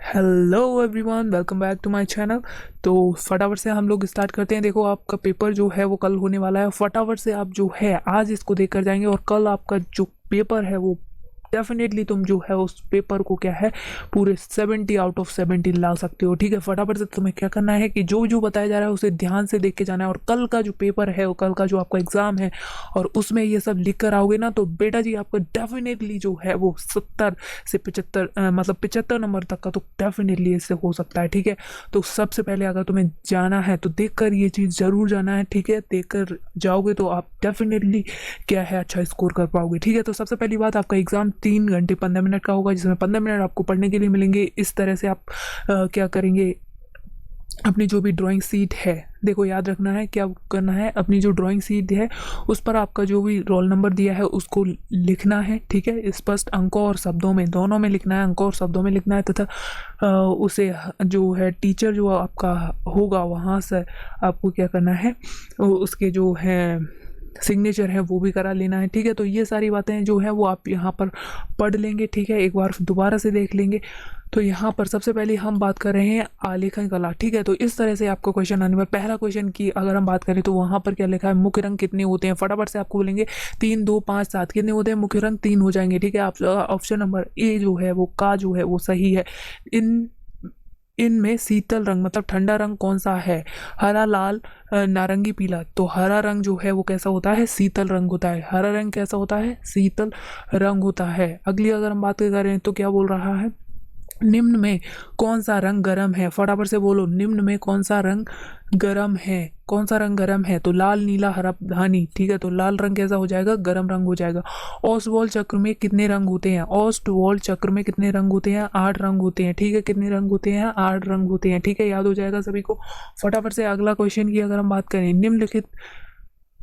Hello everyone, welcome back to my channel. तो फटाफट से हम लोग स्टार्ट करते हैं। देखो, आपका पेपर जो है वो कल होने वाला है। फटाफट से आप जो है आज इसको देख कर जाएंगे और कल आपका जो पेपर है वो डेफिनेटली तुम जो है उस पेपर को क्या है पूरे 70 आउट ऑफ 70 ला सकते हो। ठीक है, फटाफट से तुम्हें क्या करना है कि जो जो बताया जा रहा है उसे ध्यान से देख के जाना है। और कल का जो पेपर है, वो कल का जो आपका एग्जाम है और उसमें ये सब लिख कर आओगे ना, तो बेटा जी आपका डेफिनेटली जो है वो 70 से 75 मतलब 75 नंबर तक का तो डेफिनेटली इससे हो सकता है। ठीक है, तो सबसे पहले अगर तुम्हें जाना है तो देख कर ये चीज़ ज़रूर जाना है। ठीक है, देख कर जाओगे तो आप डेफिनेटली क्या है अच्छा स्कोर कर पाओगे। ठीक है, तो सबसे पहली बात, आपका एग्जाम 3 घंटे 15 मिनट का होगा, जिसमें 15 मिनट आपको पढ़ने के लिए मिलेंगे। इस तरह से आप क्या करेंगे, अपनी जो भी ड्राइंग सीट है, देखो याद रखना है क्या करना है, अपनी जो ड्राइंग सीट है उस पर आपका जो भी रोल नंबर दिया है उसको लिखना है। ठीक है, स्पष्ट अंकों और शब्दों में दोनों में लिखना है, अंकों और शब्दों में लिखना है तथा उसे जो है टीचर जो आपका होगा वहाँ से आपको क्या करना है, उसके जो है सिग्नेचर है वो भी करा लेना है। ठीक है, तो ये सारी बातें जो है वो आप यहाँ पर पढ़ लेंगे। ठीक है, एक बार दोबारा से देख लेंगे। तो यहाँ पर सबसे पहले हम बात कर रहे हैं आलेखन कला। ठीक है, तो इस तरह से आपको क्वेश्चन आने वाला। पहला क्वेश्चन की अगर हम बात करें तो वहाँ पर क्या लिखा है, मुख्य रंग कितने होते हैं। फटाफट से आपको बोलेंगे 3 2 5 7 कितने होते हैं, मुख्य रंग 3 हो जाएंगे। ठीक है, आप ऑप्शन नंबर ए जो है वो का जो है वो सही है। इन इनमें शीतल रंग मतलब ठंडा रंग कौन सा है, हरा लाल नारंगी पीला। तो हरा रंग जो है वो कैसा होता है, शीतल रंग होता है। हरा रंग कैसा होता है, शीतल रंग होता है। अगली अगर हम बात करें तो क्या बोल रहा है, निम्न में कौन सा रंग गर्म है। फटाफट से बोलो, निम्न में कौन सा रंग गर्म है, कौन सा रंग गर्म है। तो लाल नीला हरा धानी। ठीक है, तो लाल रंग कैसा हो जाएगा, गर्म रंग हो जाएगा। ओस्वाल्ड चक्र में कितने रंग होते हैं, ओस्वाल्ड चक्र में कितने रंग होते हैं, 8 रंग होते हैं। ठीक है, कितने रंग होते हैं, 8 रंग होते हैं। ठीक है, याद हो जाएगा सभी को। फटाफट से अगला क्वेश्चन की अगर हम बात करें, निम्नलिखित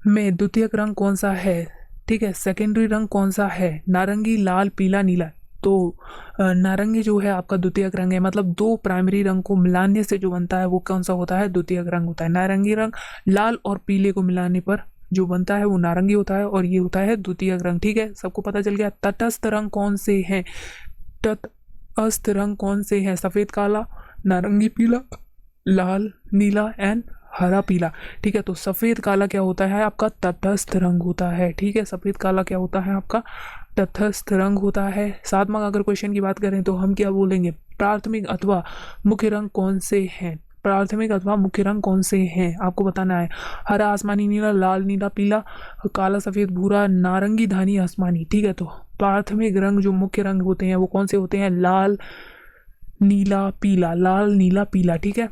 में द्वितीयक रंग कौन सा है। ठीक है, सेकेंडरी रंग कौन सा है, नारंगी लाल पीला नीला। तो नारंगी जो है आपका द्वितीयक रंग है, मतलब दो प्राइमरी रंग को मिलाने से जो बनता है वो कौन सा होता है, द्वितीयक रंग होता है। नारंगी रंग लाल और पीले को मिलाने पर जो बनता है वो नारंगी होता है और ये होता है द्वितीयक रंग। ठीक है, सबको पता चल गया। तटस्थ रंग कौन से हैं, तटस्थ रंग कौन से हैं, सफेद काला नारंगी पीला लाल नीला एंड हरा पीला। ठीक है, तो सफ़ेद काला क्या होता है आपका, तटस्थ रंग होता है। ठीक है, सफ़ेद काला क्या होता है आपका, तटस्थ रंग होता है। सातवां अगर क्वेश्चन की बात करें तो हम क्या बोलेंगे, प्राथमिक अथवा मुख्य रंग कौन से हैं। प्राथमिक अथवा मुख्य रंग कौन से हैं आपको बताना है। हरा आसमानी नीला लाल नीला पीला काला सफ़ेद भूरा नारंगी धानी आसमानी। ठीक है, तो प्राथमिक रंग जो मुख्य रंग होते हैं वो कौन से होते हैं, लाल नीला पीला, लाल नीला पीला। ठीक है,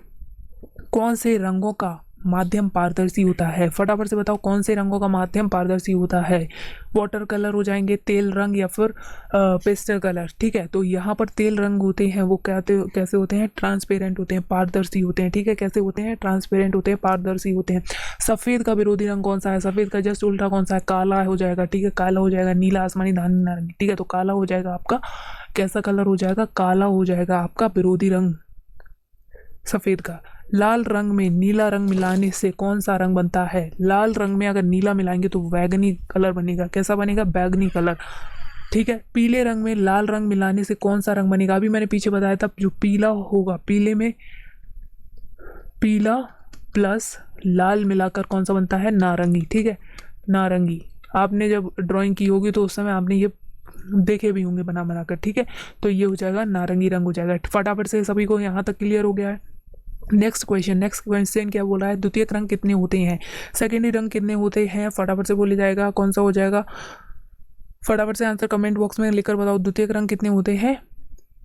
कौन से रंगों का माध्यम पारदर्शी होता है। फटाफट से बताओ कौन से रंगों का माध्यम पारदर्शी होता है। वाटर कलर हो जाएंगे, तेल रंग या फिर पेस्टल कलर। ठीक है, तो यहाँ पर तेल रंग होते हैं वो कैसे होते हैं, ट्रांसपेरेंट होते हैं, पारदर्शी होते हैं। ठीक है, कैसे होते हैं, ट्रांसपेरेंट होते हैं, पारदर्शी होते हैं। सफ़ेद का विरोधी रंग कौन सा है, सफ़ेद का जस्ट उल्टा कौन सा है, काला हो जाएगा। ठीक है, काला हो जाएगा, नीला आसमानी धानी नारंगी। ठीक है, तो काला हो जाएगा आपका, कैसा कलर हो जाएगा, काला हो जाएगा आपका विरोधी रंग सफ़ेद का। लाल रंग में नीला रंग मिलाने से कौन सा रंग बनता है, लाल रंग में अगर नीला मिलाएंगे तो बैगनी कलर बनेगा। कैसा बनेगा, बैगनी कलर। ठीक है, पीले रंग में लाल रंग मिलाने से कौन सा रंग बनेगा, अभी मैंने पीछे बताया था, जो पीला होगा, पीले में पीला प्लस लाल मिलाकर कौन सा बनता है, नारंगी। ठीक है, नारंगी। आपने जब ड्राइंग की होगी तो उस समय आपने ये देखे भी होंगे बना बनाकर। ठीक है, तो ये हो जाएगा नारंगी रंग हो जाएगा। फटाफट से सभी को यहाँ तक क्लियर हो गया है। नेक्स्ट क्वेश्चन क्या बोला है, द्वितीयक रंग कितने होते हैं, सेकेंडरी रंग कितने होते हैं। फटाफट से बोले जाएगा कौन सा हो जाएगा, फटाफट से आंसर कमेंट बॉक्स में लिखकर बताओ। द्वितीयक रंग कितने होते हैं,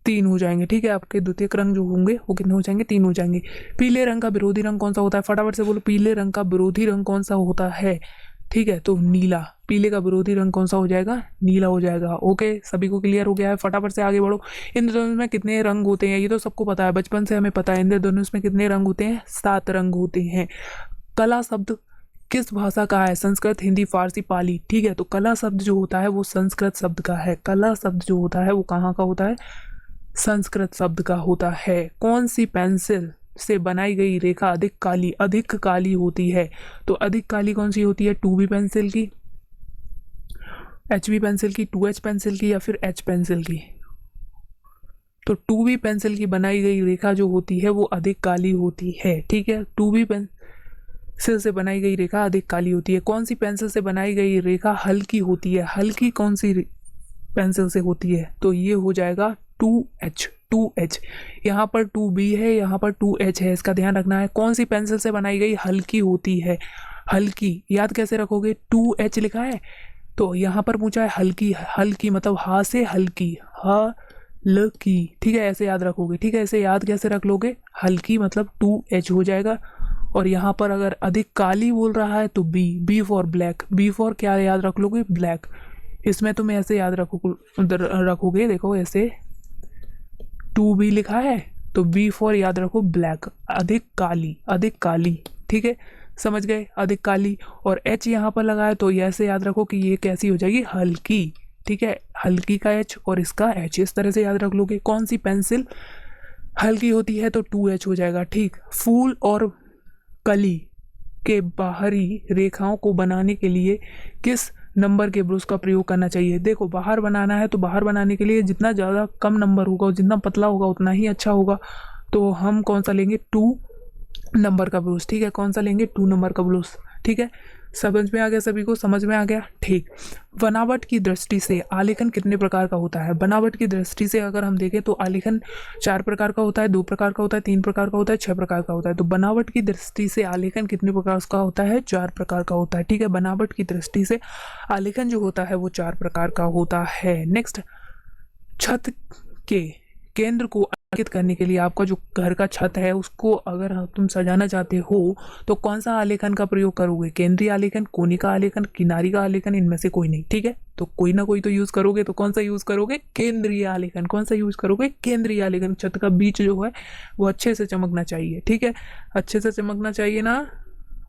3 हो जाएंगे। ठीक है, आपके द्वितीयक रंग जो होंगे वो कितने हो जाएंगे, 3 हो जाएंगे। पीले रंग का विरोधी रंग कौन सा होता है, फटाफट से बोलो, पीले रंग का विरोधी रंग कौन सा होता है। ठीक है, तो नीला। पीले का विरोधी रंग कौन सा हो जाएगा, नीला हो जाएगा। ओके, सभी को क्लियर हो गया है। फटाफट से आगे बढ़ो। इंद्रधनुष में कितने रंग होते हैं, ये तो सबको पता है, बचपन से हमें पता है। इंद्रधनुष में कितने रंग होते हैं, 7 रंग होते हैं। कला शब्द किस भाषा का है, संस्कृत हिंदी फारसी पाली। ठीक है, तो कला शब्द जो होता है वो संस्कृत शब्द का है। कला शब्द जो होता है वो कहाँ का होता है, संस्कृत शब्द का होता है। कौन सी पेंसिल से बनाई गई रेखा अधिक काली होती है। तो अधिक काली कौन सी होती है, 2B पेंसिल की, HB पेंसिल की, 2H पेंसिल की या फिर H पेंसिल की। तो 2B पेंसिल की बनाई गई रेखा जो होती है वो अधिक काली होती है। ठीक है, 2B पेंसिल से बनाई गई रेखा अधिक काली होती है। कौन सी पेंसिल से बनाई गई रेखा हल्की होती है? हल्की कौन सी पेंसिल से होती है? तो ये हो जाएगा 2H। 2H, यहाँ पर 2B है, यहाँ पर 2H है, इसका ध्यान रखना है। कौन सी पेंसिल से बनाई गई हल्की होती है? हल्की याद कैसे रखोगे? 2H लिखा है तो यहाँ पर पूछा है हल्की। हल्की मतलब हा से हल्की, हल्की। ठीक है, ऐसे याद रखोगे। ठीक है, ऐसे याद कैसे रख लोगे? हल्की मतलब 2H हो जाएगा। और यहाँ पर अगर अधिक काली बोल रहा है तो B for black. B for क्या याद रख लोगे? ब्लैक। इसमें तुम ऐसे याद रखोगे, देखो ऐसे 2B लिखा है तो बी फॉर याद रखो ब्लैक, अधिक काली, अधिक काली। ठीक है, समझ गए? अधिक काली। और H यहाँ पर लगा है तो ऐसे याद रखो कि ये कैसी हो जाएगी? हल्की। ठीक है, हल्की का H और इसका H, इस तरह से याद रख लोगे। कौन सी पेंसिल हल्की होती है? तो 2H हो जाएगा। ठीक, फूल और कली के बाहरी रेखाओं को बनाने के लिए किस नंबर के ब्रश का प्रयोग करना चाहिए? देखो, बाहर बनाना है तो बाहर बनाने के लिए जितना ज़्यादा कम नंबर होगा, जितना पतला होगा उतना ही अच्छा होगा। तो हम कौन सा लेंगे? 2 नंबर का ब्रश। ठीक है, कौन सा लेंगे? 2 नंबर का ब्रश। ठीक है, समझ में आ गया? सभी को समझ में आ गया? ठीक। बनावट की दृष्टि से आलेखन कितने प्रकार का होता है? बनावट की दृष्टि से अगर हम देखें तो आलेखन 4 प्रकार का होता है, 2 प्रकार का होता है, 3 प्रकार का होता है, 6 प्रकार का होता है। तो बनावट की दृष्टि से आलेखन कितने प्रकार का होता है? 4 प्रकार का होता है। ठीक है, बनावट की दृष्टि से आलेखन जो होता है वो 4 प्रकार का होता है। नेक्स्ट, छत के केंद्र को अंकित करने के लिए आपका जो घर का छत है उसको अगर तुम सजाना चाहते हो तो कौन सा आलेखन का प्रयोग करोगे? केंद्रीय आलेखन, कोनिका आलेखन, किनारी का आलेखन, इनमें से कोई नहीं। ठीक है, तो कोई ना कोई तो यूज करोगे, तो कौन सा यूज करोगे? केंद्रीय आलेखन। कौन सा यूज करोगे? केंद्रीय आलेखन। छत का बीच जो है वो अच्छे से चमकना चाहिए। ठीक है, अच्छे से चमकना चाहिए ना।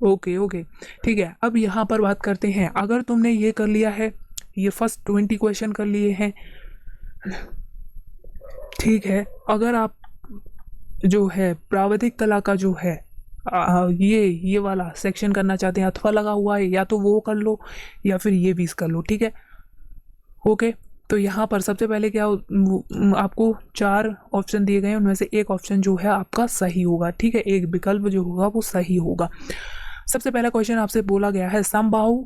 ओके ओके, ठीक है। अब यहाँ पर बात करते हैं, अगर तुमने ये कर लिया है, ये फर्स्ट 20 क्वेश्चन कर लिए हैं, ठीक है। अगर आप जो है प्राविधिक कला का जो है ये वाला सेक्शन करना चाहते हैं, अथवा लगा हुआ है, या तो वो कर लो या फिर ये भी कर लो। ठीक है, ओके। तो यहाँ पर सबसे पहले क्या आपको 4 ऑप्शन दिए गए हैं, उनमें से एक ऑप्शन जो है आपका सही होगा। ठीक है, एक विकल्प जो होगा वो सही होगा। सबसे पहला क्वेश्चन आपसे बोला गया है, समबाहु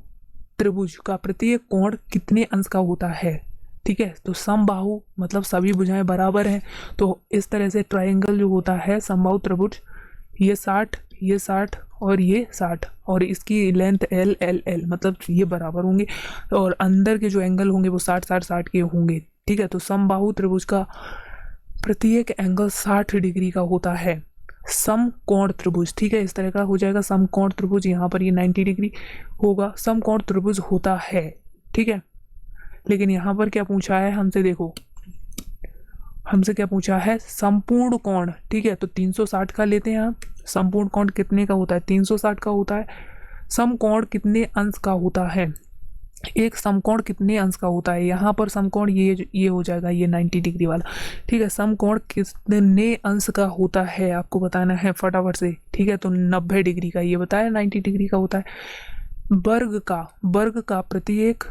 त्रिभुज का प्रत्येक कोण कितने अंश का होता है? ठीक है, तो समबाहु मतलब सभी भुजाएं बराबर हैं, तो इस तरह से ट्रायंगल जो होता है समबाहु त्रिभुज, ये 60, ये 60 और ये 60, और इसकी लेंथ L L L मतलब ये बराबर होंगे, और अंदर के जो एंगल होंगे वो 60 60 60 के होंगे। ठीक है, तो समबाहु त्रिभुज का प्रत्येक एंगल 60 डिग्री का होता है। समकोण त्रिभुज, ठीक है, इस तरह का हो जाएगा समकोण त्रिभुज, यहाँ पर ये 90 डिग्री होगा, समकोण त्रिभुज होता है। ठीक है, लेकिन यहाँ पर क्या पूछा है हमसे? देखो, हमसे क्या पूछा है? संपूर्ण कोण। ठीक है, तो 360 का लेते हैं हम। संपूर्ण कोण कितने का होता है? 360 का होता है। समकोण कितने अंश का होता है? एक समकोण कितने अंश का होता है? यहाँ पर समकोण ये हो जाएगा, ये 90 डिग्री वाला। ठीक है, समकोण कितने अंश का होता है आपको बताना है फटाफट से। ठीक है, तो 90 डिग्री का, ये बताया 90 डिग्री का होता है। वर्ग का प्रत्येक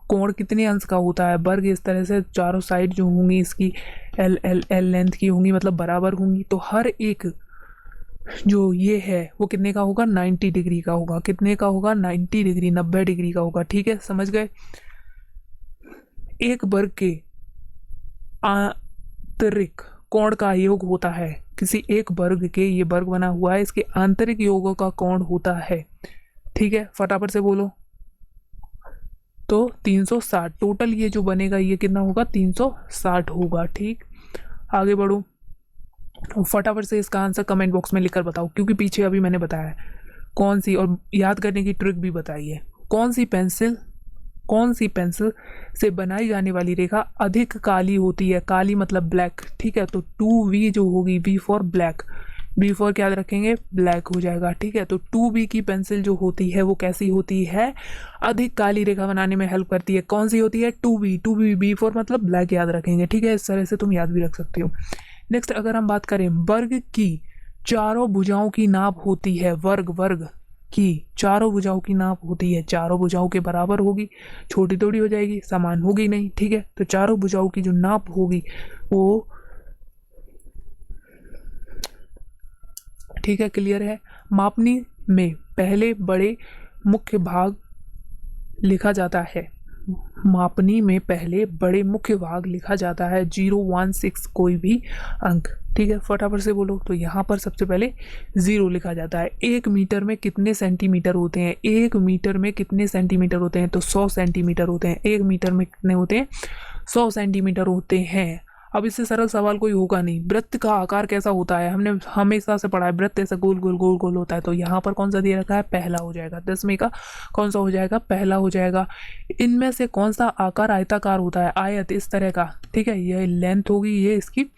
कोण कितने अंश का होता है? वर्ग इस तरह से चारों साइड जो होंगी इसकी L L L लेंथ की होंगी, मतलब बराबर होंगी, तो हर एक जो ये है वो कितने का होगा? 90 डिग्री का होगा। कितने का होगा? 90 डिग्री, 90 डिग्री का होगा। ठीक है, समझ गए? एक वर्ग के आंतरिक कोण का योग होता है, किसी एक वर्ग के, ये वर्ग बना हुआ है, इसके आंतरिक योगों का कोण होता है। ठीक है, फटाफट से बोलो। तो 360 टोटल ये जो बनेगा ये कितना होगा? 360 होगा। ठीक, आगे बढ़ो, फटाफट से इसका आंसर कमेंट बॉक्स में लिखकर बताओ, क्योंकि पीछे अभी मैंने बताया है कौन सी, और याद करने की ट्रिक भी बताई है। कौन सी पेंसिल से बनाई जाने वाली रेखा अधिक काली होती है? काली मतलब ब्लैक। ठीक है, तो 2V जो होगी, V for black, B for क्या रखेंगे? ब्लैक हो जाएगा। ठीक है, तो 2B की पेंसिल जो होती है वो कैसी होती है? अधिक काली रेखा बनाने में हेल्प करती है। कौन सी होती है? 2B, बी फॉर मतलब ब्लैक याद रखेंगे। ठीक है, इस तरह से तुम याद भी रख सकते हो। नेक्स्ट, अगर हम बात करें, वर्ग की चारों भुजाओं की नाप होती है, वर्ग की चारों भुजाओं की नाप होती है, चारों भुजाओं के बराबर होगी, छोटी थोड़ी हो जाएगी, समान होगी नहीं। ठीक है, तो चारों भुजाओं की जो नाप होगी वो ठीक है, क्लियर है। मापनी में पहले बड़े मुख्य भाग लिखा जाता है, मापनी में पहले बड़े मुख्य भाग लिखा जाता है, 0, 1, 6 कोई भी अंक, ठीक है। फटाफट से बोलो। तो यहाँ पर सबसे पहले 0 लिखा जाता है। 1 मीटर में कितने सेंटीमीटर होते हैं? 1 मीटर में कितने सेंटीमीटर होते हैं? तो 100 सेंटीमीटर होते हैं। 1 मीटर में कितने होते हैं? 100 सेंटीमीटर होते हैं। अब इससे सरल सवाल कोई होगा नहीं। वृत्त का आकार कैसा होता है? हमने हमेशा से पढ़ा है, वृत्त ऐसा गोल गोल गोल गोल होता है। तो यहाँ पर कौन सा दे रखा है? पहला हो जाएगा। 10 में का कौन सा हो जाएगा? पहला हो जाएगा। इनमें से कौन सा आकार आयताकार होता है? आयत, इस तरह का, ठीक है। ये लेंथ होगी, ये इसकी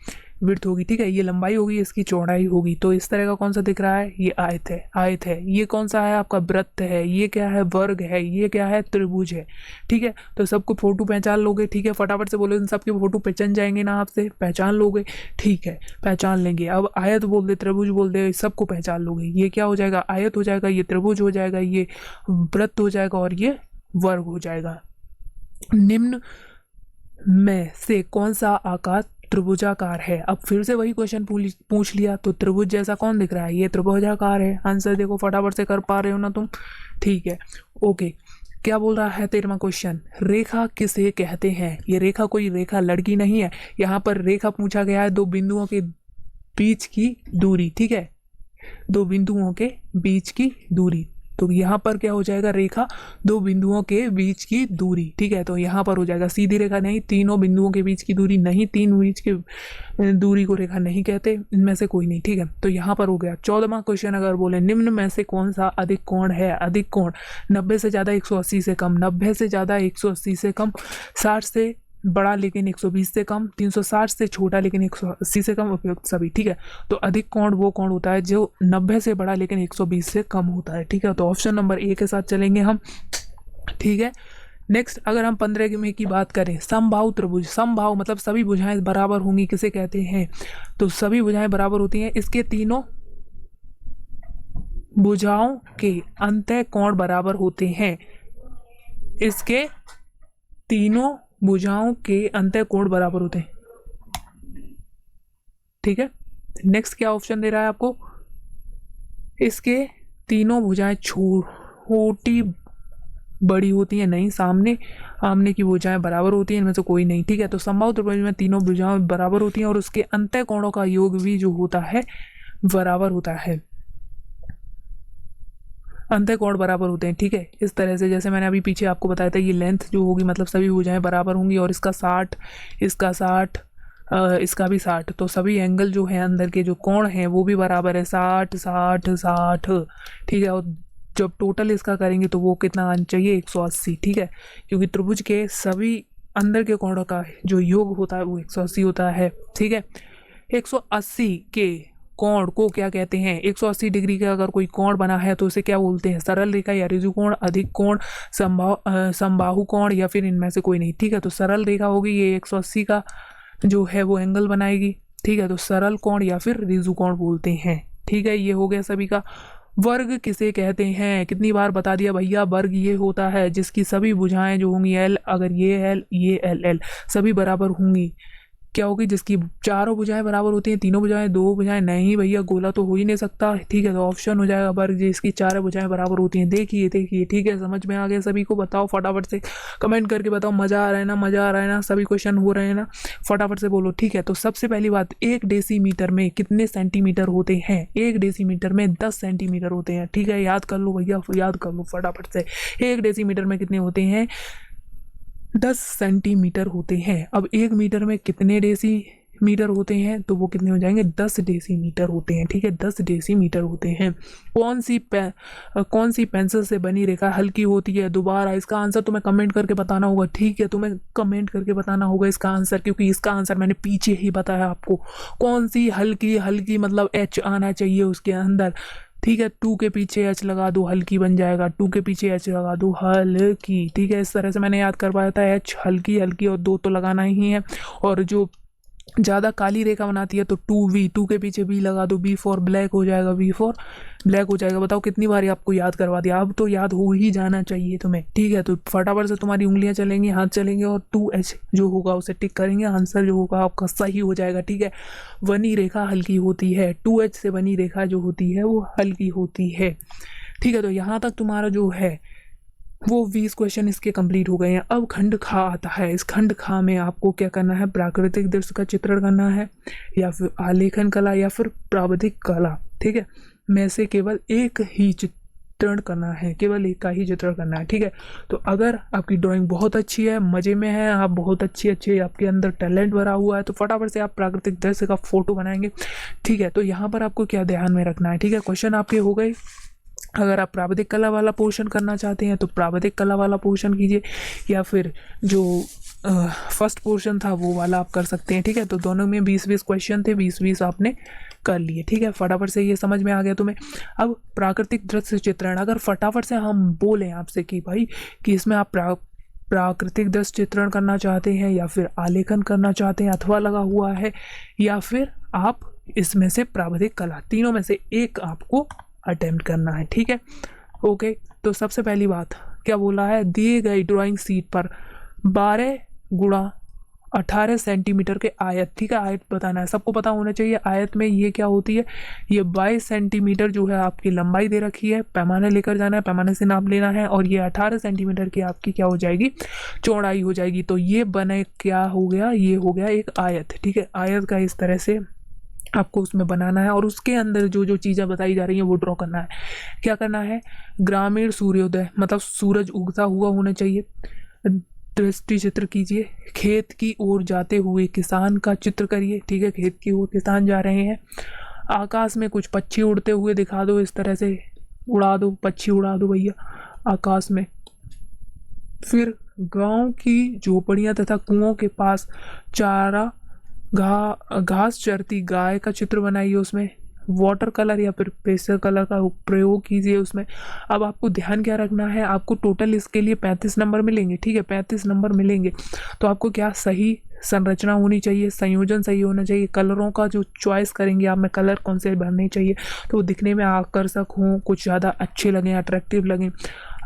विड्थ होगी, ठीक है। ये लंबाई होगी, इसकी चौड़ाई होगी। तो इस तरह का कौन सा दिख रहा है? ये आयत है, आयत है। ये कौन सा है? आपका वृत्त है। ये क्या है? वर्ग है। ये क्या है? त्रिभुज है, ठीक है। तो सबको फोटो पहचान लोगे, ठीक है। फटाफट से बोलो, इन सबके फोटो पहचान जाएंगे ना आपसे? पहचान लोगे, ठीक है, पहचान लेंगे। अब आयत बोल दे, त्रिभुज बोल दे, सबको पहचान लोगे। ये क्या हो जाएगा? आयत हो जाएगा, ये त्रिभुज हो जाएगा, ये वृत्त हो जाएगा और ये वर्ग हो जाएगा। निम्न में से कौन सा आकार त्रिभुजाकार है? अब फिर से वही क्वेश्चन पूछ लिया। तो त्रिभुज जैसा कौन दिख रहा है? ये त्रिभुजाकार है। आंसर देखो, फटाफट से कर पा रहे हो ना तुम? ठीक है, ओके। क्या बोल रहा है 13वां क्वेश्चन? रेखा किसे कहते हैं? ये रेखा कोई रेखा लड़की नहीं है। यहाँ पर रेखा पूछा गया है, 2 बिंदुओं के बीच की दूरी, ठीक है, 2 बिंदुओं के बीच की दूरी। तो यहाँ पर क्या हो जाएगा? रेखा 2 बिंदुओं के बीच की दूरी, ठीक है। तो यहाँ पर हो जाएगा सीधी रेखा नहीं, तीनों बिंदुओं के बीच की दूरी नहीं, 3 बीच की दूरी को रेखा नहीं कहते, इनमें से कोई नहीं, ठीक है। तो यहाँ पर हो गया। 14वां क्वेश्चन अगर बोले, निम्न में से कौन सा अधिक कोण है? अधिक कोण 90 से ज़्यादा 180 से कम, 90 से ज़्यादा 180 से कम, 60 से बड़ा लेकिन 120 से कम, 360 से छोटा लेकिन 180 से कम, उपयुक्त सभी, ठीक है। तो अधिक कोण वो कोण होता है जो 90 से बड़ा लेकिन 120 से कम होता है, ठीक है। तो ऑप्शन नंबर ए के साथ चलेंगे हम, ठीक है। नेक्स्ट अगर हम 15 में की बात करें, समबाहु त्रिभुज। समबाहु मतलब सभी भुजाएं बराबर होंगी, किसे कहते हैं? तो सभी भुजाएं बराबर होती हैं। इसके तीनों भुजाओं के अंतः कोण बराबर होते हैं। इसके तीनों भुजाओं के अंतः कोण बराबर होते हैं, ठीक है। नेक्स्ट क्या ऑप्शन दे रहा है आपको? इसके तीनों भुजाएं छोटी बड़ी होती हैं, नहीं, सामने आमने की भुजाएं बराबर होती हैं, इनमें से कोई नहीं, ठीक है। तो समबाहु त्रिभुज में तीनों भुजाएं बराबर होती हैं और उसके अंतः कोणों का योग भी जो होता है बराबर होता है, अंतः कोण बराबर होते हैं, ठीक है। इस तरह से जैसे मैंने अभी पीछे आपको बताया था, ये लेंथ जो होगी मतलब सभी भुजाएं बराबर होंगी और इसका 60, इसका 60, इसका भी 60। तो सभी एंगल जो है अंदर के जो कोण हैं वो भी बराबर है, 60 60 60, ठीक है। और जब टोटल इसका करेंगे तो वो कितना आना चाहिए? 180, ठीक है। क्योंकि त्रिभुज के सभी अंदर के कोणों का जो योग होता है वो 180 होता है, ठीक है। 180 के कोण को क्या कहते हैं? 180 डिग्री का अगर कोई कोण बना है तो उसे क्या बोलते हैं? सरल रेखा या ऋजु कोण, अधिक कोण, समबाहु कोण या फिर इनमें से कोई नहीं, ठीक है। तो सरल रेखा होगी, ये 180 का जो है वो एंगल बनाएगी, ठीक है। तो सरल कोण या फिर ऋजु कोण बोलते हैं, ठीक है। ये हो गया सभी का। वर्ग किसे कहते हैं? कितनी बार बता दिया भैया, वर्ग ये होता है जिसकी सभी भुजाएं जो होंगी एल, अगर ये एल ये एल एल सभी बराबर होंगी, क्या होगी? जिसकी चारों भुजाएं बराबर होती हैं, तीनों भुजाएं, 2 भुजाएं नहीं भैया, गोला तो हो ही नहीं सकता, ठीक है। तो ऑप्शन हो जाएगा वर्ग जिसकी 4 भुजाएं बराबर होती हैं। देखिए देखिए, ठीक है, समझ में आ गया सभी को? बताओ फटाफट से कमेंट करके बताओ, मज़ा आ रहा है ना? मज़ा आ रहा है ना? सभी क्वेश्चन हो रहे हैं ना? फटाफट से बोलो, ठीक है। तो सबसे पहली बात, 1 डेसीमीटर में कितने सेंटीमीटर होते हैं? 1 डेसीमीटर में 10 सेंटीमीटर होते हैं, ठीक है। याद कर लो भैया, याद कर लो फटाफट से। 1 डेसीमीटर में कितने होते हैं? 10 सेंटीमीटर होते हैं। अब 1 मीटर में कितने डेसीमीटर होते हैं? तो वो कितने हो जाएंगे? 10 डेसीमीटर होते हैं, ठीक है। 10 डेसीमीटर होते हैं। कौन सी पेंसिल से बनी रेखा हल्की होती है? दोबारा इसका आंसर तुम्हें कमेंट करके बताना होगा, ठीक है। तुम्हें कमेंट करके बताना होगा इसका आंसर, क्योंकि इसका आंसर मैंने पीछे ही बताया आपको। कौन सी हल्की? हल्की मतलब एच आना चाहिए उसके अंदर, ठीक है। 2 के पीछे एच लगा दो, हल्की बन जाएगा। 2 के पीछे एच लगा दो, हल्की, ठीक है। इस तरह से मैंने याद करवाया था, एच हल्की, हल्की और 2 तो लगाना ही है। और जो ज़्यादा काली रेखा बनाती है तो 2V, 2 के पीछे B लगा दो, B फॉर ब्लैक हो जाएगा, V फॉर ब्लैक हो जाएगा। बताओ कितनी बार आपको याद करवा दिया, अब तो याद हो ही जाना चाहिए तुम्हें। ठीक है, तो फटाफट से तुम्हारी उंगलियां चलेंगी, हाथ चलेंगे और 2H जो होगा उसे टिक करेंगे, आंसर जो होगा आपका सही हो जाएगा। ठीक है, बनी रेखा हल्की होती है, 2H से बनी रेखा जो होती है वो हल्की होती है। ठीक है, तो यहाँ तक तुम्हारा जो है वो 20 क्वेश्चन इसके कंप्लीट हो गए हैं। अब खंड खा आता है। इस खंड खा में आपको क्या करना है, प्राकृतिक दृश्य का चित्रण करना है, या फिर आलेखन कला, या फिर प्राविधिक कला। ठीक है, में से केवल एक ही चित्रण करना है, केवल एक का ही चित्रण करना है। ठीक है, तो अगर आपकी ड्राइंग बहुत अच्छी है, मज़े में है, आप बहुत अच्छी अच्छे आपके अंदर टैलेंट भरा हुआ है, तो फटाफट से आप प्राकृतिक दृश्य का फोटो बनाएंगे। ठीक है, तो यहाँ पर आपको क्या ध्यान में रखना है। ठीक है, क्वेश्चन आपके हो गए। अगर आप प्राविधिक कला वाला पोर्शन करना चाहते हैं तो प्राविधिक कला वाला पोर्शन कीजिए, या फिर जो फर्स्ट पोर्शन था वो वाला आप कर सकते हैं। ठीक है, तो दोनों में 20-20 क्वेश्चन थे, 20-20 आपने कर लिए। ठीक है, फटाफट से ये समझ में आ गया तुम्हें। अब प्राकृतिक दृश्य चित्रण, अगर फटाफट से हम बोलें आपसे कि भाई कि इसमें आप प्राकृतिक दृश्य चित्रण करना चाहते हैं, या फिर आलेखन करना चाहते हैं, अथवा लगा हुआ है, या फिर आप इसमें से प्राविधिक कला, तीनों में से एक आपको अटेम्प्ट करना है। ठीक है, ओके। तो सबसे पहली बात क्या बोला है, दिए गई ड्राइंग शीट पर 12x18 सेंटीमीटर के आयत। ठीक है, आयत बताना है, सबको पता होना चाहिए आयत में ये क्या होती है। ये 22 सेंटीमीटर जो है आपकी लंबाई दे रखी है, पैमाने लेकर जाना है, पैमाने से नाप लेना है, और ये 18 सेंटीमीटर की आपकी क्या हो जाएगी, चौड़ाई हो जाएगी। तो ये बने क्या हो गया, ये हो गया एक आयत। ठीक है, आयत का इस तरह से आपको उसमें बनाना है, और उसके अंदर जो जो चीज़ें बताई जा रही हैं वो ड्रॉ करना है। क्या करना है, ग्रामीण सूर्योदय मतलब सूरज उगता हुआ होना चाहिए, दृष्टि चित्र कीजिए, खेत की ओर जाते हुए किसान का चित्र करिए। ठीक है, खेत की ओर किसान जा रहे हैं, आकाश में कुछ पक्षी उड़ते हुए दिखा दो, इस तरह से उड़ा दो, पक्षी उड़ा दो भैया आकाश में। फिर गांव की झोपड़ियां तथा कुओं के पास चारा घास चरती गाय का चित्र बनाइए, उसमें वाटर कलर या फिर पेस्टल कलर का प्रयोग कीजिए उसमें। अब आपको ध्यान क्या रखना है, आपको टोटल इसके लिए 35 नंबर मिलेंगे। ठीक है, 35 नंबर मिलेंगे, तो आपको क्या सही संरचना होनी चाहिए, संयोजन सही होना चाहिए, कलरों का जो चॉइस करेंगे आप में, कलर कौन से भरने चाहिए तो वो दिखने में आकर्षक हों, कुछ ज़्यादा अच्छे लगें, अट्रैक्टिव लगें।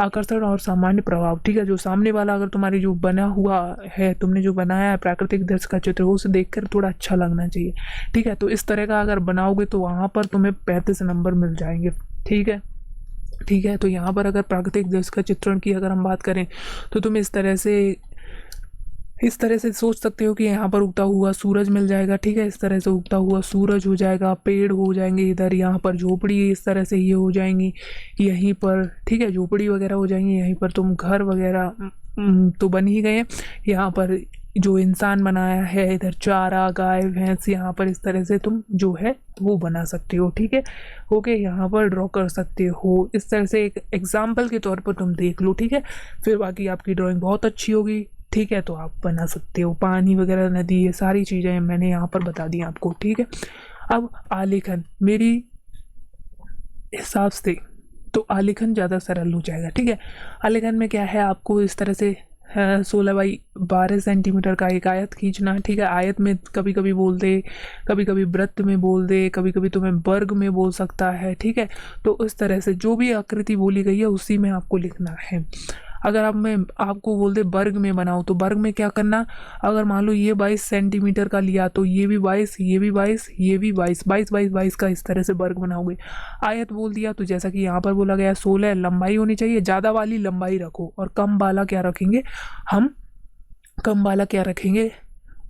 आकर्षण और सामान्य प्रभाव। ठीक है, जो सामने वाला अगर तुम्हारी जो बना हुआ है, तुमने जो बनाया है प्राकृतिक दृश्य का चित्र, उसे देखकर थोड़ा अच्छा लगना चाहिए। ठीक है, तो इस तरह का अगर बनाओगे तो वहाँ पर तुम्हें 35 नंबर मिल जाएंगे। ठीक है, ठीक है, तो यहाँ पर अगर प्राकृतिक दृश्य का चित्रण की अगर हम बात करें तो तुम इस तरह से सोच सकते हो कि यहाँ पर उगता हुआ सूरज मिल जाएगा। ठीक है, इस तरह से उगता हुआ सूरज हो जाएगा, पेड़ हो जाएंगे इधर, यहाँ पर झोपड़ी इस तरह से ये हो जाएंगी यहीं पर। ठीक है, झोपड़ी वगैरह हो जाएंगी यहीं पर, तुम घर वगैरह तो बन ही गए। यहाँ पर जो इंसान बनाया है, इधर चारा गाय भैंस, यहाँ पर इस तरह से तुम जो है वो बना सकते हो। ठीक है, ओके, यहाँ पर ड्रॉ कर सकते हो इस तरह से, एक एग्जाम्पल के तौर पर तुम देख लो। ठीक है, फिर बाकी आपकी ड्राइंग बहुत अच्छी होगी। ठीक है, तो आप बना सकते हो, पानी वगैरह, नदी, ये सारी चीज़ें मैंने यहाँ पर बता दी आपको। ठीक है, अब आलेखन मेरी हिसाब से तो आलेखन ज़्यादा सरल हो जाएगा। ठीक है, आलेखन में क्या है, आपको इस तरह से 16x12 सेंटीमीटर का एक आयत खींचना है। ठीक है, आयत में कभी कभी बोल दे, कभी कभी वृत्त में बोल दे, कभी कभी तुम्हें वर्ग में बोल सकता है। ठीक है, तो उस तरह से जो भी आकृति बोली गई है उसी में आपको लिखना है। अगर आप मैं आपको बोल दे वर्ग में बनाओ तो वर्ग में क्या करना, अगर मान लो ये 22 सेंटीमीटर का लिया तो ये भी 22, ये भी 22, ये भी 22, 22 22 22 का इस तरह से वर्ग बनाओगे। आयत बोल दिया तो जैसा कि यहाँ पर बोला गया 16 लंबाई होनी चाहिए, ज़्यादा वाली लंबाई रखो, और कम वाला क्या रखेंगे हम, कम वाला क्या रखेंगे,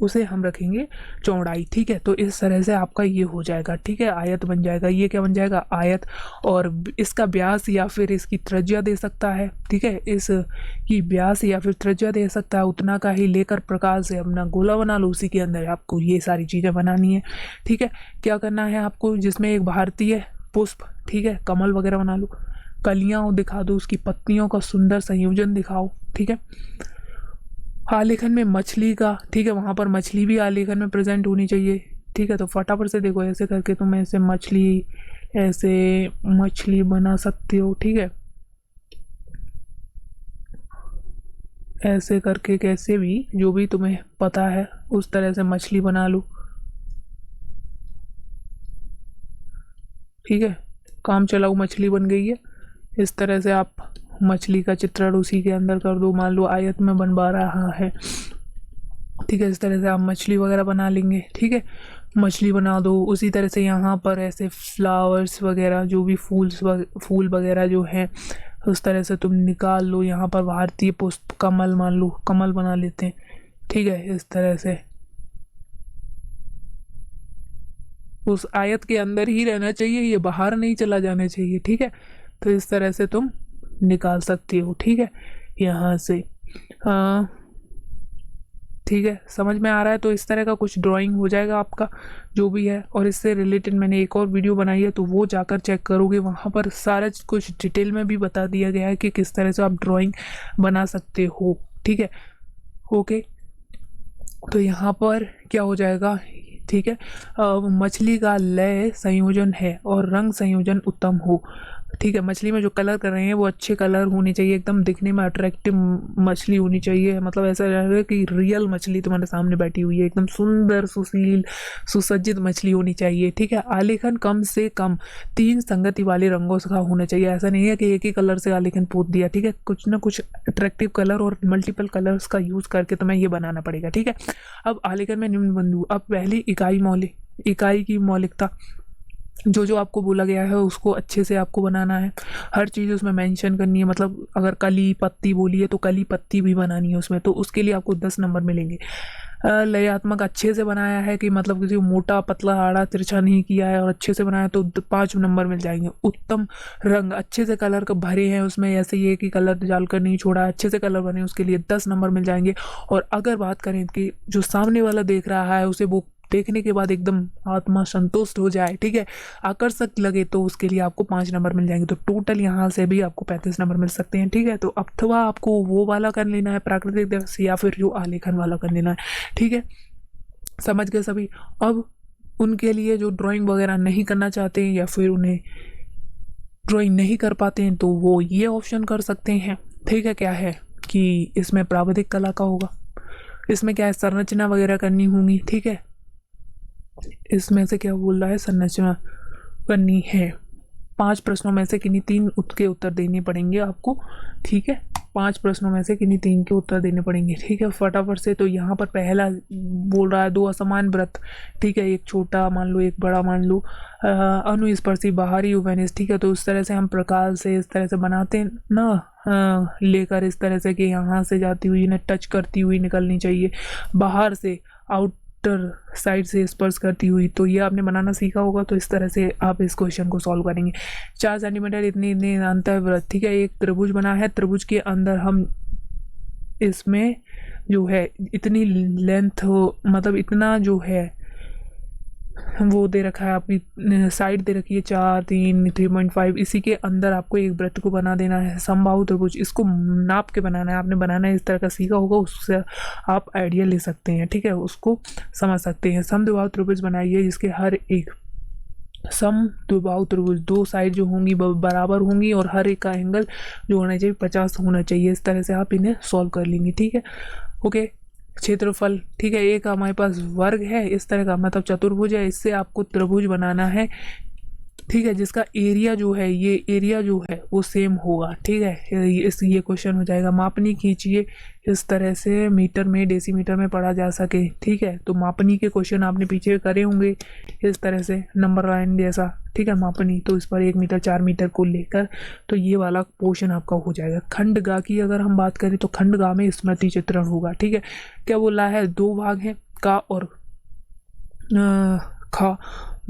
उसे हम रखेंगे चौड़ाई। ठीक है, तो इस तरह से आपका ये हो जाएगा। ठीक है, आयत बन जाएगा, ये क्या बन जाएगा, आयत। और इसका व्यास या फिर इसकी त्रिज्या दे सकता है। ठीक है, इसकी व्यास या फिर त्रिज्या दे सकता है, उतना का ही लेकर प्रकार से अपना गोला बना लो, उसी के अंदर आपको ये सारी चीज़ें बनानी है। ठीक है, क्या करना है आपको, जिसमें एक भारतीय पुष्प, ठीक है, कमल वगैरह बना लो, कलियाँ दिखा दो, उसकी पत्तियों का सुंदर संयोजन दिखाओ। ठीक है, आलेखन में मछली का, ठीक है, वहाँ पर मछली भी आलेखन में प्रेजेंट होनी चाहिए। ठीक है, तो फटाफट से देखो, ऐसे करके तुम ऐसे मछली बना सकते हो। ठीक है, ऐसे करके कैसे भी, जो भी तुम्हें पता है उस तरह से मछली बना लो। ठीक है, काम चलाऊ मछली बन गई है। इस तरह से आप मछली का चित्रण उसी के अंदर कर दो, मान लो आयत में बनवा रहा है, ठीक है। इस तरह से आप मछली वगैरह बना लेंगे, ठीक है। मछली बना दो। उसी तरह से यहाँ पर ऐसे फ्लावर्स वगैरह जो भी फूल वगैरह जो है उस तरह से तुम निकाल लो। यहाँ पर भारतीय पुष्प कमल, मान लो कमल बना लेते हैं, ठीक है। इस तरह से उस आयत के अंदर ही रहना चाहिए, ये बाहर नहीं चला जाना चाहिए, ठीक है। तो इस तरह से तुम निकाल सकती हो, ठीक है, यहाँ से। हाँ, ठीक है, समझ में आ रहा है। तो इस तरह का कुछ ड्राइंग हो जाएगा आपका जो भी है। और इससे रिलेटेड मैंने एक और वीडियो बनाई है, तो वो जाकर चेक करोगे, वहाँ पर सारा कुछ डिटेल में भी बता दिया गया है कि किस तरह से आप ड्राइंग बना सकते हो, ठीक है। ओके, तो यहाँ पर क्या हो जाएगा, ठीक है। मछली का लय संयोजन है और रंग संयोजन उत्तम हो, ठीक है। मछली में जो कलर कर रहे हैं वो अच्छे कलर होने चाहिए, एकदम दिखने में अट्रैक्टिव मछली होनी चाहिए, मतलब ऐसा लगे कि रियल मछली तुम्हारे सामने बैठी हुई है, एकदम सुंदर सुशील सुसज्जित मछली होनी चाहिए, ठीक है। आलेखन कम से कम 3 संगति वाले रंगों का होना चाहिए। ऐसा नहीं है कि एक ही कलर से आलेखन पोत दिया, ठीक है। कुछ ना कुछ अट्रैक्टिव कलर और मल्टीपल कलर्स का यूज़ करके तुम्हें ये बनाना पड़ेगा, ठीक है। अब आलेखन में निम्न बिंदु। अब पहली इकाई की मौलिकता, जो जो आपको बोला गया है उसको अच्छे से आपको बनाना है, हर चीज़ उसमें मेंशन करनी है। मतलब अगर कली पत्ती बोली है तो कली पत्ती भी बनानी है उसमें, तो उसके लिए आपको 10 नंबर मिलेंगे। लयात्मक अच्छे से बनाया है कि मतलब किसी को मोटा पतला आड़ा तिरछा नहीं किया है और अच्छे से बनाया तो 5 नंबर मिल जाएंगे। उत्तम रंग, अच्छे से कलर का भरे हैं उसमें, ऐसे ये कि कलर डालकर नहीं छोड़ा, अच्छे से कलर बने, उसके लिए 10 नंबर मिल जाएंगे। और अगर बात करें कि जो सामने वाला देख रहा है उसे वो देखने के बाद एकदम आत्मा संतुष्ट हो जाए, ठीक है, आकर्षक लगे, तो उसके लिए आपको 5 नंबर मिल जाएंगे। तो टोटल यहाँ से भी आपको 35 नंबर मिल सकते हैं, ठीक है। तो अथवा आपको वो वाला कर लेना है प्राकृतिक दृश्य, या फिर जो आलेखन वाला कर लेना है, ठीक है। समझ गए सभी। अब उनके लिए जो ड्राइंग वगैरह नहीं करना चाहते हैं या फिर उन्हें ड्राइंग नहीं कर पाते हैं, तो वो ये ऑप्शन कर सकते हैं, ठीक है। क्या है कि इसमें प्राविधिक कला का होगा, इसमें क्या है संरचना वगैरह करनी होंगी, ठीक है। इसमें से क्या बोल रहा है, संरचना करनी है। 5 प्रश्नों में से किन्हीं 3 के उत्तर देने पड़ेंगे आपको, ठीक है। 5 प्रश्नों में से किन्हीं 3 के उत्तर देने पड़ेंगे, ठीक है, फटाफट से। तो यहाँ पर पहला बोल रहा है 2 असमान वृत्त, ठीक है, एक छोटा मान लो एक बड़ा मान लो, अनुस्पर्शी बाहरी उभयनिष्ठ, ठीक है। तो उस तरह से हम प्रकार से इस तरह से बनाते हैं ना, लेकर इस तरह से कि यहाँ से जाती हुई ना टच करती हुई निकलनी चाहिए, बाहर से आउट साइड से स्पर्श करती हुई। तो ये आपने बनाना सीखा होगा, तो इस तरह से आप इस क्वेश्चन को सॉल्व करेंगे। 4 सेंटीमीटर इतने इतने अंतर्वृत्त, ठीक है, एक त्रिभुज बना है, त्रिभुज के अंदर हम इसमें जो है इतनी लेंथ हो, मतलब इतना जो है वो दे रखा है, आपकी साइड दे रखी है 4 3 3.5, इसी के अंदर आपको एक वृत्त को बना देना है समबाहु त्रिभुज। इसको नाप के बनाना है, आपने बनाना है इस तरह का सीखा होगा, उससे आप आइडिया ले सकते हैं, ठीक है, उसको समझ सकते हैं। समद्विबाहु त्रिभुज बनाइए जिसके हर एक समद्विबाहु त्रिभुज 2 साइड जो होंगी बराबर होंगी और हर एक का एंगल जो होना चाहिए 50 होना चाहिए। इस तरह से आप इन्हें सॉल्व कर लेंगे, ठीक है। ओके, क्षेत्रफल, ठीक है, एक हमारे पास वर्ग है इस तरह का, मतलब चतुर्भुज है, इससे आपको त्रिभुज बनाना है, ठीक है, जिसका एरिया जो है ये एरिया जो है वो सेम होगा, ठीक है। ये क्वेश्चन हो जाएगा। मापनी खींचिए इस तरह से मीटर में डेसीमीटर में पढ़ा जा सके, ठीक है। तो मापनी के क्वेश्चन आपने पीछे करे होंगे इस तरह से नंबर लाइन जैसा, ठीक है, मापनी। तो इस पर 1 मीटर 4 मीटर को लेकर तो ये वाला पोर्शन आपका हो जाएगा। खंडगा की अगर हम बात करें तो खंडगा में स्मृति चित्रण होगा, ठीक है। क्या बोला है, 2 भाग हैं, का और खा,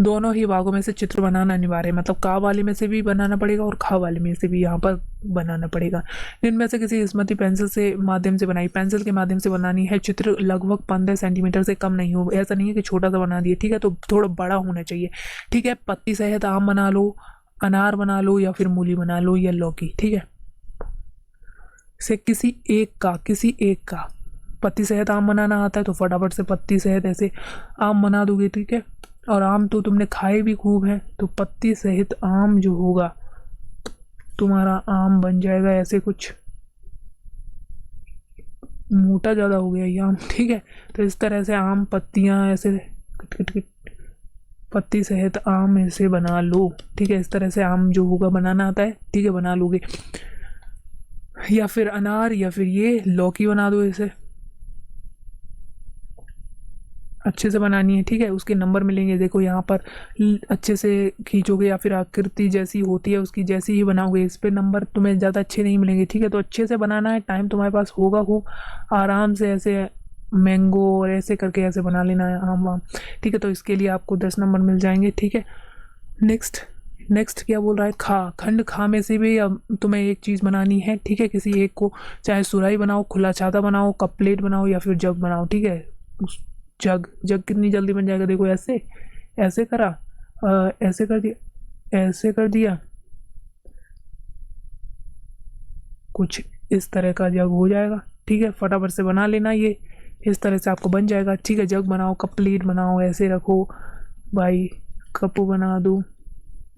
दोनों ही भागों में से चित्र बनाना अनिवार्य है, मतलब का वाले में से भी बनाना पड़ेगा और खा वाले में से भी यहाँ पर बनाना पड़ेगा। इनमें से किसी स्मृति पेंसिल से माध्यम से बनाई, पेंसिल के माध्यम से बनानी है। चित्र लगभग 15 सेंटीमीटर से कम नहीं हो, ऐसा नहीं है कि छोटा सा बना दिए, ठीक है, तो थोड़ा बड़ा होना चाहिए, ठीक है। पत्ती सहित आम बना लो, अनार बना लो या फिर मूली बना लो या लौकी, ठीक है। से किसी एक का पत्ती सहित आम बनाना आता है तो फटाफट से पत्ती सहित ऐसे आम बना दोगे, ठीक है। और आम तो तुमने खाए भी खूब है, तो पत्ती सहित आम जो होगा तुम्हारा आम बन जाएगा ऐसे, कुछ मोटा ज़्यादा हो गया ये आम, ठीक है। तो इस तरह से आम पत्तियाँ ऐसे किट किट किट पत्ती सहित आम ऐसे बना लो। ठीक है, इस तरह से आम जो होगा बनाना आता है, ठीक है, बना लोगे। या फिर अनार, या फिर ये लौकी बना दो इसे, अच्छे से बनानी है। ठीक है, उसके नंबर मिलेंगे, देखो यहाँ पर अच्छे से खींचोगे या फिर आकृति जैसी होती है उसकी जैसी ही बनाओगे, इस पे नंबर तुम्हें ज़्यादा अच्छे नहीं मिलेंगे। ठीक है, तो अच्छे से बनाना है, टाइम तुम्हारे पास होगा खूब, आराम से ऐसे मैंगो और ऐसे करके ऐसे बना लेना है आम वाम। ठीक है, तो इसके लिए आपको 10 नंबर मिल जाएंगे। ठीक है, नेक्स्ट नेक्स्ट क्या बोल रहा है, खा, खंड खा में से भी अब तुम्हें एक चीज़ बनानी है। ठीक है, किसी एक को, चाहे सुराही बनाओ, खुला छाता बनाओ, कप प्लेट बनाओ, या फिर जग बनाओ। ठीक है, उस जग जग कितनी जल्दी बन जाएगा, देखो ऐसे ऐसे करा, ऐसे कर दिया, ऐसे कर दिया, कुछ इस तरह का जग हो जाएगा। ठीक है, फटाफट से बना लेना, ये इस तरह से आपको बन जाएगा। ठीक है, जग बनाओ, कप प्लेट बनाओ, ऐसे रखो भाई, कप बना दो,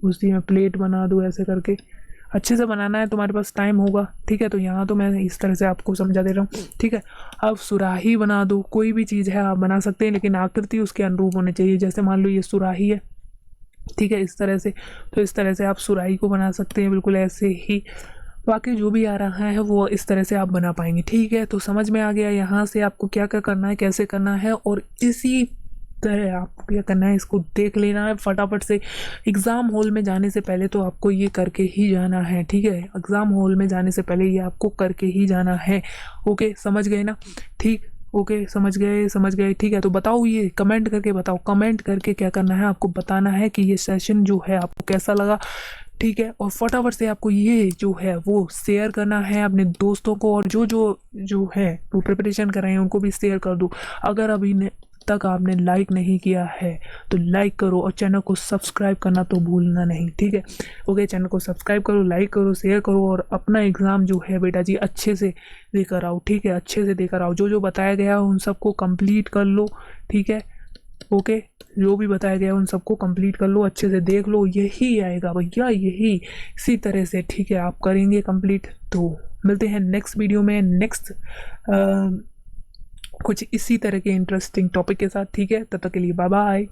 उसी में प्लेट बना दो, ऐसे करके अच्छे से बनाना है, तुम्हारे पास टाइम होगा। ठीक है, तो यहाँ तो मैं इस तरह से आपको समझा दे रहा हूँ। ठीक है, अब सुराही बना दो, कोई भी चीज़ है आप बना सकते हैं, लेकिन आकृति उसके अनुरूप होनी चाहिए। जैसे मान लो ये सुराही है, ठीक है, इस तरह से, तो इस तरह से आप सुराही को बना सकते हैं, बिल्कुल ऐसे ही। बाकी जो भी आ रहा है वो इस तरह से आप बना पाएंगे। ठीक है, तो समझ में आ गया यहाँ से आपको क्या क्या करना है, कैसे करना है, और इसी तरह आपको क्या करना है, इसको देख लेना है फटाफट से। एग्ज़ाम हॉल में जाने से पहले तो आपको ये करके ही जाना है। ठीक है, एग्ज़ाम हॉल में जाने से पहले ये आपको करके ही जाना है। ओके, समझ गए ना? ठीक, ओके, समझ गए, समझ गए। ठीक है, तो बताओ, ये कमेंट करके बताओ, कमेंट करके क्या करना है आपको बताना है कि ये सेशन जो है आपको कैसा लगा। ठीक है, और फटाफट से आपको ये जो है वो शेयर करना है अपने दोस्तों को, और जो जो जो है वो प्रिपरेशन कर रहे हैं उनको भी शेयर कर दो। अगर अभी तक आपने लाइक नहीं किया है तो लाइक करो, और चैनल को सब्सक्राइब करना तो भूलना नहीं। ठीक है, ओके, चैनल को सब्सक्राइब करो, लाइक करो, शेयर करो, और अपना एग्ज़ाम जो है बेटा जी अच्छे से देकर आओ। ठीक है, अच्छे से देकर आओ, जो जो बताया गया उन सबको कंप्लीट कर लो। ठीक है, ओके, जो भी बताया गया उन सबको कंप्लीट कर लो, अच्छे से देख लो, यही आएगा भैया, यही इसी तरह से। ठीक है, आप करेंगे कंप्लीट, तो मिलते हैं नेक्स्ट वीडियो में, नेक्स्ट कुछ इसी तरह के इंटरेस्टिंग टॉपिक के साथ। ठीक है, तब तक के लिए बाय बाय।